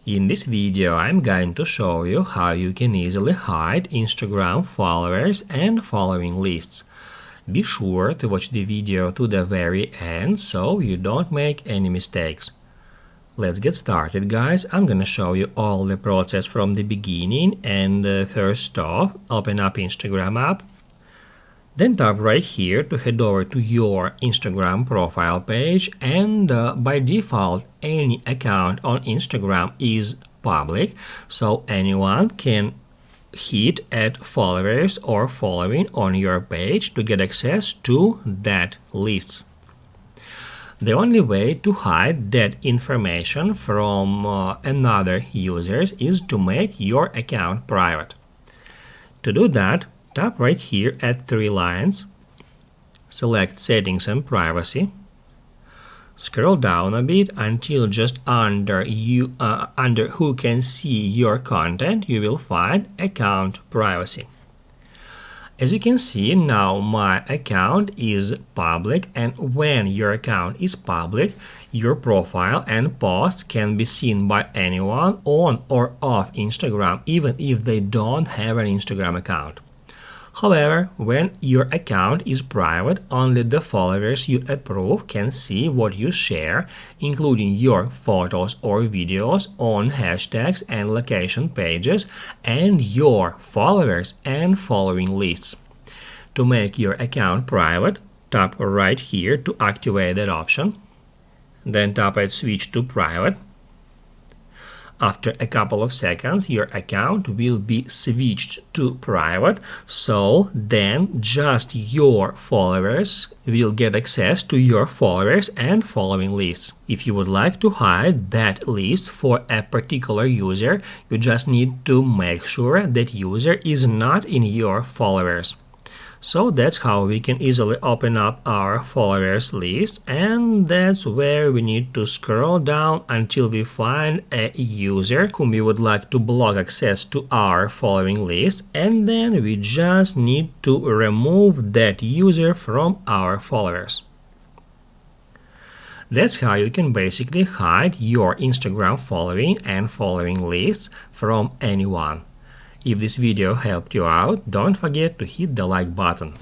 In this video, I'm going to show you how you can easily hide Instagram followers and following lists. Be sure to watch the video to the very end so you don't make any mistakes. Let's get started, guys. I'm gonna show you all the process from the beginning, and first off, open up Instagram app. Then tap right here to head over to your Instagram profile page, and by default any account on Instagram is public, so anyone can hit add followers or following on your page to get access to that list. The only way to hide that information from another users is to make your account private. To do that, tap right here at three lines, select Settings and Privacy, scroll down a bit until just under Who can see your content you will find Account Privacy. As you can see, now my account is public, and when your account is public, your profile and posts can be seen by anyone on or off Instagram, even if they don't have an Instagram account. However, when your account is private, only the followers you approve can see what you share, including your photos or videos on hashtags and location pages, and your followers and following lists. To make your account private, tap right here to activate that option. Then tap at Switch to Private. After a couple of seconds, your account will be switched to private, so then just your followers will get access to your followers and following lists. If you would like to hide that list for a particular user, you just need to make sure that user is not in your followers. So that's how we can easily open up our followers list, and that's where we need to scroll down until we find a user whom we would like to block access to our following list, and then we just need to remove that user from our followers. That's how you can basically hide your Instagram following and following lists from anyone. If this video helped you out, don't forget to hit the like button.